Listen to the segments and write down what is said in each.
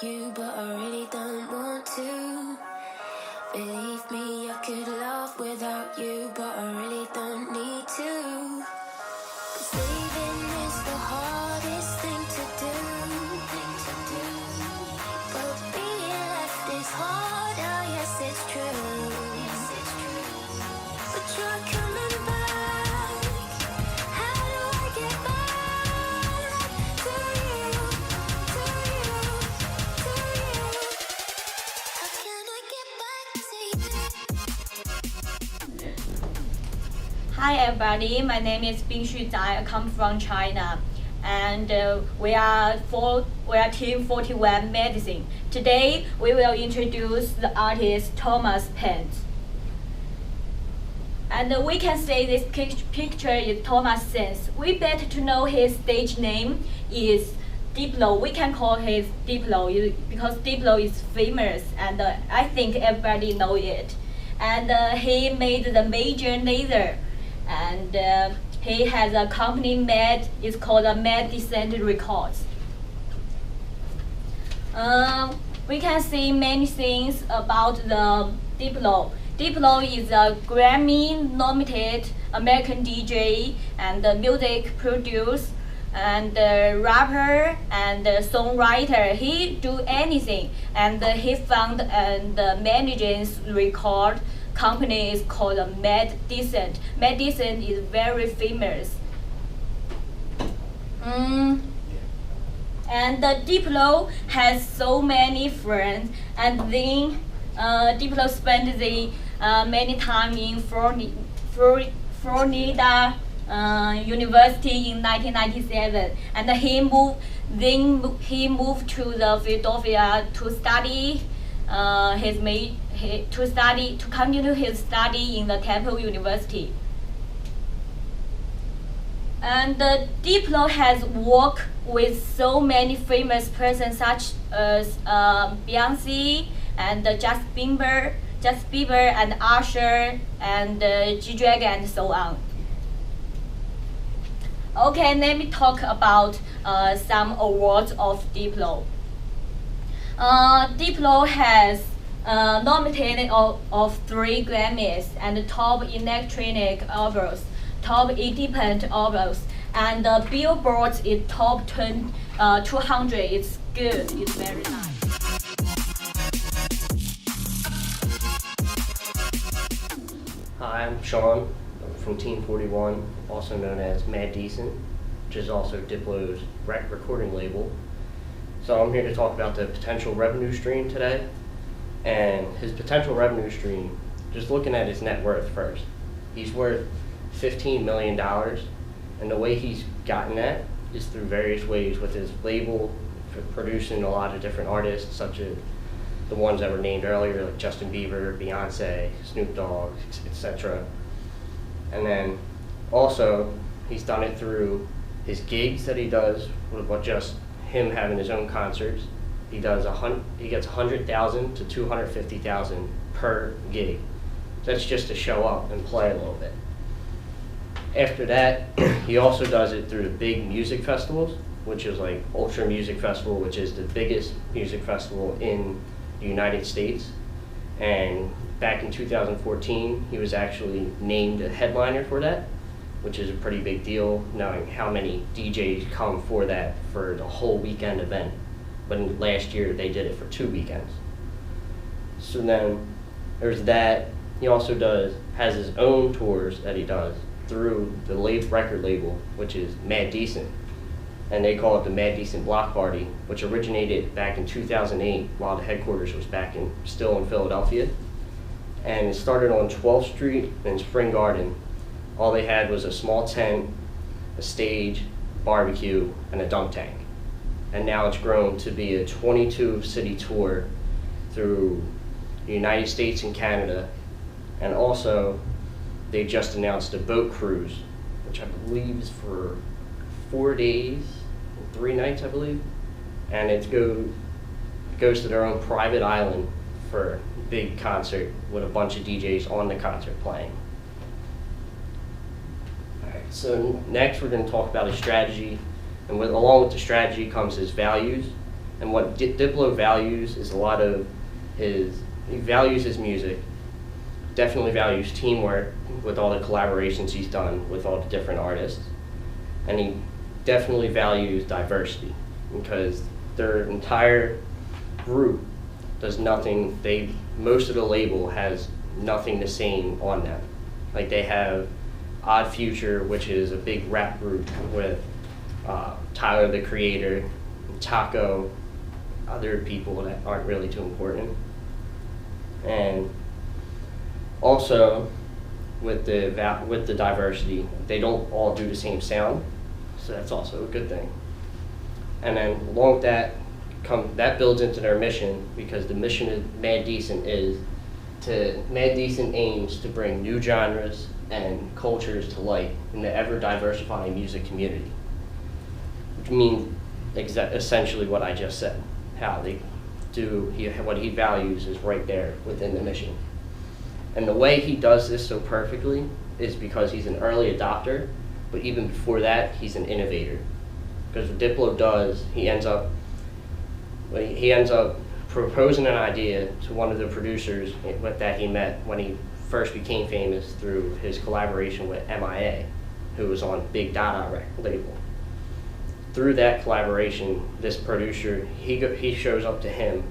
you, but I really don't want to. Believe me, I could laugh without you, but I really don't need to. 'Cause leaving is the hardest thing to do. But being left is hard, oh yes it's true. But you're coming back. How do I get back to you, to you, to you? How can I get back to you? Hi everybody, my name is Bingshu Zai. I come from China, and we are Team 41 Medicine. Today we will introduce the artist Thomas Pentz. And we can say this picture is Thomas Sense. We better to know his stage name is Diplo. We can call him Diplo because Diplo is famous, and I think everybody know it. And he made the major laser, and he has a company it's called Mad Descent Records. We can see many things about the Diplo. Diplo is a Grammy-nominated American DJ and music producer and rapper and songwriter. He do anything, and he found and manages record company is called Mad Descent. Mad Descent is very famous. And Diplo has so many friends, and then Diplo spent the many time in Florida University in 1997, and he moved to the Philadelphia to study to continue his study in the Temple University. And Diplo has worked with so many famous persons such as Beyonce and Justin Bieber and Usher and G-Dragon and so on. Okay, let me talk about some awards of Diplo. Diplo has nominated of 3 Grammys and top electronic albums, top independent albums, and Billboard is top 200. It's good. It's very nice. Hi, I'm Sean. I'm from Team 41, also known as Mad Decent, which is also Diplo's recording label. So I'm here to talk about the potential revenue stream today. And his potential revenue stream, just looking at his net worth first, he's worth $15 million. And the way he's gotten that is through various ways with his label, for producing a lot of different artists, such as the ones that were named earlier, like Justin Bieber, Beyonce, Snoop Dogg, etc. And then also, he's done it through his gigs that he does, with just him having his own concerts. He gets $100,000 to $250,000 per gig. That's just to show up and play a little bit. After that, he also does it through the big music festivals, which is like Ultra Music Festival, which is the biggest music festival in the United States. And back in 2014, he was actually named a headliner for that, which is a pretty big deal, knowing how many DJs come for that for the whole weekend event. But last year, they did it for 2 weekends. So then there's that. He also has his own tours that he does through the record label, which is Mad Decent. And they call it the Mad Decent Block Party, which originated back in 2008 while the headquarters was still in Philadelphia. And it started on 12th Street in Spring Garden. All they had was a small tent, a stage, barbecue, and a dunk tank. And now it's grown to be a 22-city tour through the United States and Canada. And also, they just announced a boat cruise, which I believe is for 4 days, 3 nights, I believe. And it goes to their own private island for a big concert with a bunch of DJs on the concert playing. So next we're going to talk about his strategy, and along with the strategy comes his values. And what Diplo values is a lot of he values his music, definitely values teamwork with all the collaborations he's done with all the different artists, and he definitely values diversity because their entire group does nothing, most of the label has nothing the same on them. Like they have Odd Future, which is a big rap group with Tyler the Creator, Taco, other people that aren't really too important. And also with the diversity, they don't all do the same sound, so that's also a good thing. And then along with that, that builds into their mission, because the mission of Mad Decent aims to bring new genres and cultures to light in the ever-diversifying music community. Which means essentially what I just said. How they do, what he values is right there within the mission. And the way he does this so perfectly is because he's an early adopter, but even before that, he's an innovator. Because what Diplo does, he ends up proposing an idea to one of the producers that he met when he first became famous through his collaboration with MIA, who was on Big Dada label. Through that collaboration, this producer, he shows up to him,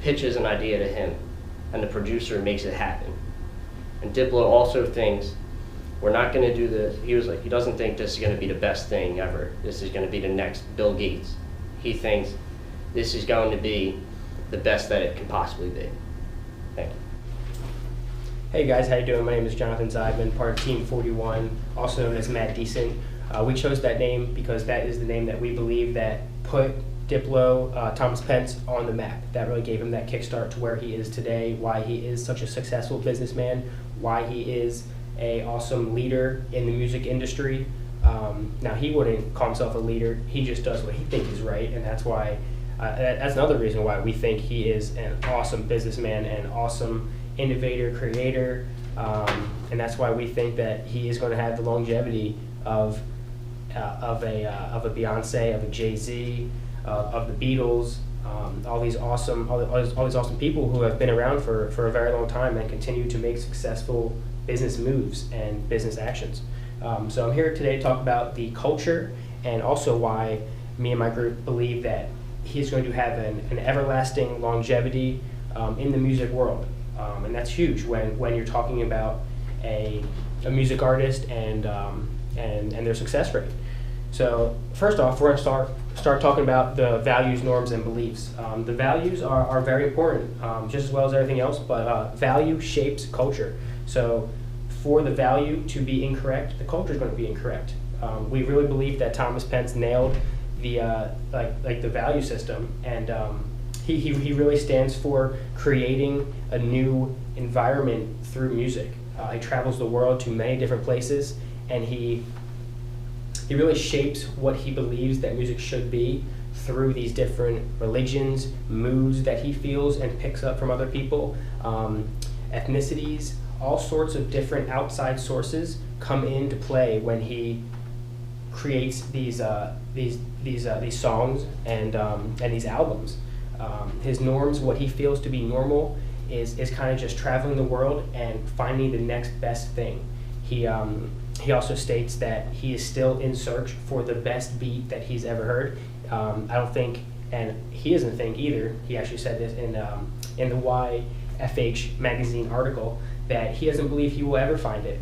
pitches an idea to him, and the producer makes it happen. And Diplo also thinks, we're not going to do this. He was like, he doesn't think this is going to be the best thing ever. This is going to be the next Bill Gates. He thinks this is going to be the best that it can possibly be. Thank you. Hey guys, how you doing? My name is Jonathan Zeidman, part of Team 41, also known as Mad Decent. We chose that name because that is the name that we believe that put Diplo, Thomas Pentz on the map. That really gave him that kickstart to where he is today, why he is such a successful businessman, why he is an awesome leader in the music industry. Now, he wouldn't call himself a leader. He just does what he thinks is right, and that's why. That's another reason why we think he is an awesome businessman and awesome innovator, creator, and that's why we think that he is going to have the longevity of a Beyonce, of a Jay-Z, of the Beatles, all these awesome people who have been around for a very long time and continue to make successful business moves and business actions. So I'm here today to talk about the culture and also why me and my group believe that he's going to have an everlasting longevity in the music world. And that's huge when you're talking about a music artist and their success rate. So first off, we're going to start talking about the values, norms, and beliefs. The values are very important, just as well as everything else, but value shapes culture. So for the value to be incorrect, the culture is going to be incorrect. We really believe that Thomas Pentz nailed the the value system, and he really stands for creating a new environment through music. He travels the world to many different places, and he really shapes what he believes that music should be through these different religions, moods that he feels and picks up from other people, ethnicities, all sorts of different outside sources come into play when he creates these songs and these albums. His norms, what he feels to be normal, is kind of just traveling the world and finding the next best thing. He also states that he is still in search for the best beat that he's ever heard. I don't think, and he doesn't think either, he actually said this in the YFH magazine article, that he doesn't believe he will ever find it.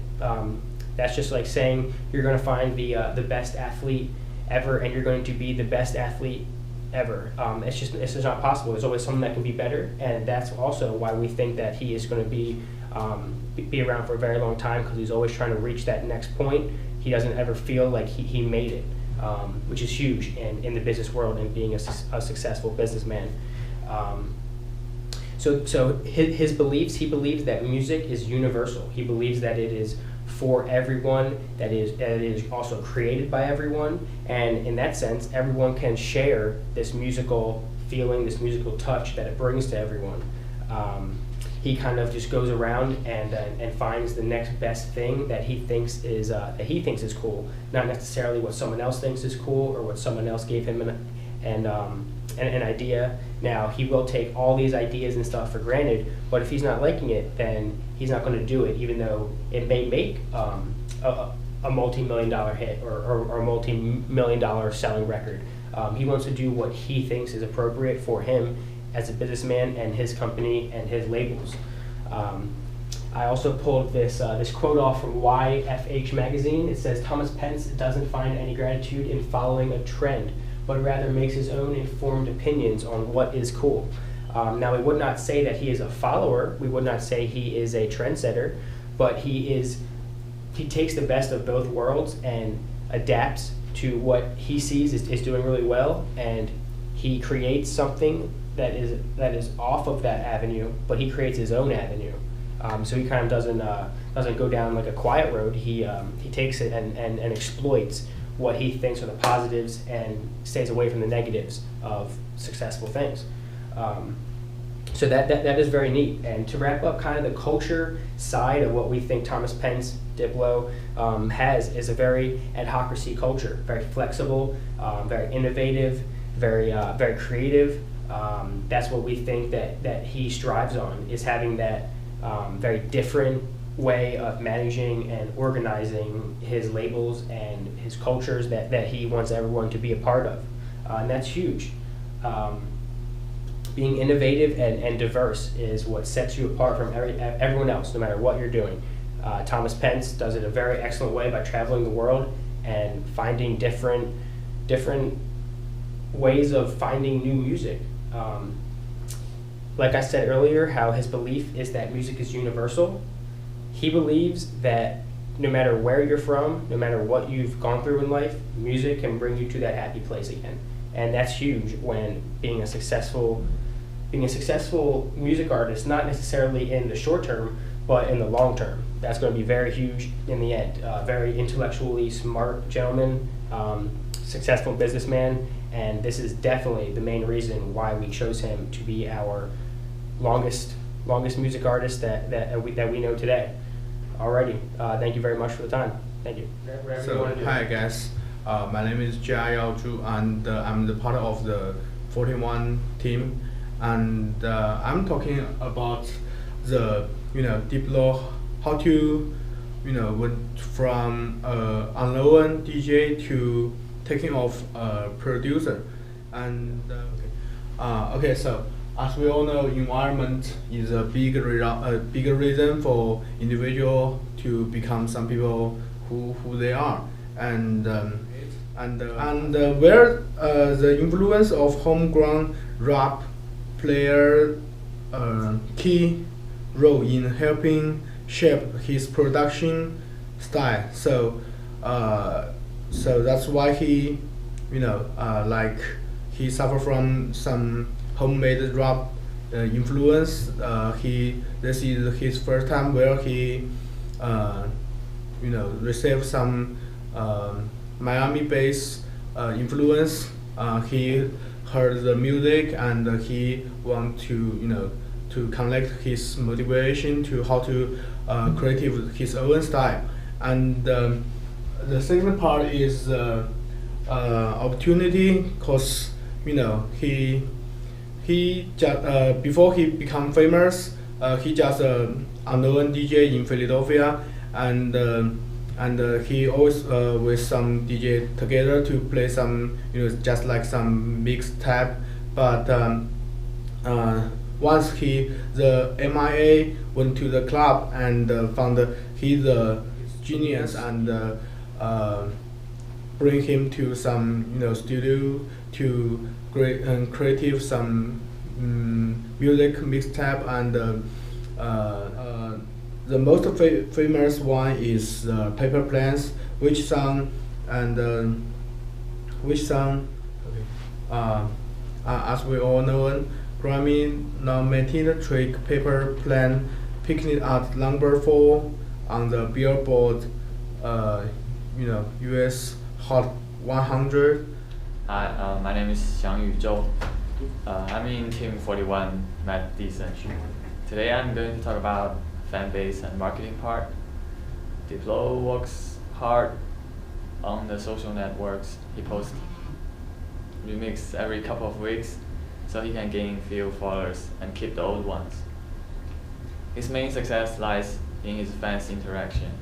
That's just like saying you're going to find the best athlete ever and you're going to be the best athlete ever. It's just not possible. There's always someone that can be better, and that's also why we think that he is going to be around for a very long time, because he's always trying to reach that next point. He doesn't ever feel like he made it, which is huge in the business world and being a successful businessman. So his beliefs, he believes that music is universal. He believes that it is for everyone, that it is also created by everyone, and in that sense, everyone can share this musical feeling, this musical touch that it brings to everyone. He kind of just goes around and finds the next best thing that he thinks is cool, not necessarily what someone else thinks is cool or what someone else gave him and an idea. Now, he will take all these ideas and stuff for granted, but if he's not liking it, then he's not going to do it, even though it may make a multi-million-dollar hit or a multi-million-dollar selling record. He wants to do what he thinks is appropriate for him as a businessman and his company and his labels. I also pulled this quote off from YFH magazine. It says, Thomas Pentz doesn't find any gratitude in following a trend, but rather makes his own informed opinions on what is cool. Now, we would not say that he is a follower. We would not say he is a trendsetter, but he takes the best of both worlds and adapts to what he sees is doing really well, and he creates something that is off of that avenue, but he creates his own avenue. So he kind of doesn't go down like a quiet road. He takes it and exploits what he thinks are the positives and stays away from the negatives of successful things. So that is very neat. And to wrap up kind of the culture side of what we think Thomas Pentz, Diplo, has is a very adhocracy culture, very flexible, very innovative, very creative. That's what we think that he strives on, is having that very different way of managing and organizing his labels and his cultures that he wants everyone to be a part of. And that's huge. Being innovative and diverse is what sets you apart from everyone else, no matter what you're doing. Thomas Pentz does it a very excellent way by traveling the world and finding different ways of finding new music. Like I said earlier, how his belief is that music is universal. He believes that no matter where you're from, no matter what you've gone through in life, music can bring you to that happy place again. And that's huge when being a successful music artist, not necessarily in the short term, but in the long term. That's going to be very huge in the end. Very intellectually smart gentleman, successful businessman, and this is definitely the main reason why we chose him to be our longest music artist that we know today. Alrighty, thank you very much for the time. Thank you. So, hi guys, my name is Jia Yao Zhu, and I'm the part of the 41 team, and I'm talking about the Diplo, how to went from unknown DJ to taking off a producer, and okay, so as we all know, environment is a big reason for individual to become some people who they are, and where the influence of homegrown rap player key role in helping shape his production style. So that's why he he suffer from some homemade rap influence. This is his first time where he received some Miami-based influence. He heard the music and he want to connect his motivation to how to create his own style. And the second part is opportunity, cause he just before he become famous, he just unknown DJ in Philadelphia, and he always with some DJ together to play some just like some mixed type, but once the MIA went to the club and found he's a genius and bring him to some studio to creative some music mixtape, and the most famous one is Paper Planes, which song as we all know, Grammy nominated track Paper Plane picked it at number 4 on the Billboard US Hot 100. Hi, my name is Xiangyu Zhou. I'm in Team 41, Matt Deason. Today I'm going to talk about fan base and marketing part. Diplo works hard on the social networks. He posts remix every couple of weeks so he can gain few followers and keep the old ones. His main success lies in his fans' interaction,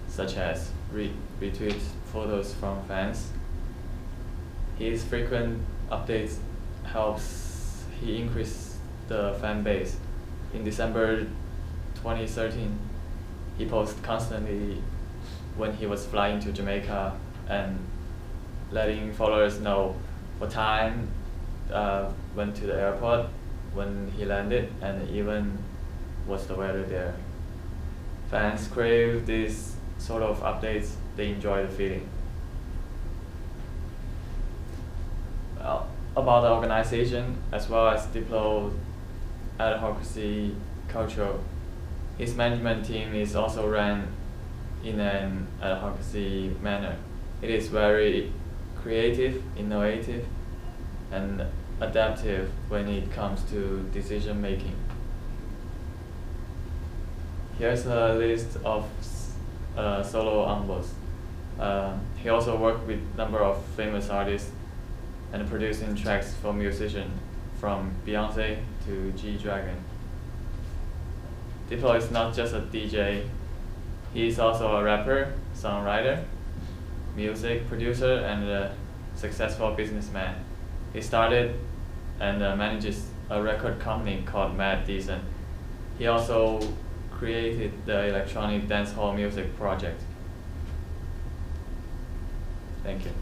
such as retweet photos from fans. His frequent updates helps he increase the fan base. In December 2013, he posted constantly when he was flying to Jamaica and letting followers know what time went to the airport, when he landed, and even what's the weather there. Fans crave these sort of updates, they enjoy the feeling. Well, about the organization as well as Diplo advocacy culture, his management team is also run in an advocacy manner. It is very creative, innovative, and adaptive when it comes to decision making. Here's a list of solo albums. He also worked with a number of famous artists and producing tracks for musicians from Beyonce to G-Dragon. Diplo is not just a DJ, he is also a rapper, songwriter, music producer, and a successful businessman. He started and manages a record company called Mad Decent. He also created the electronic dancehall music project. Thank you.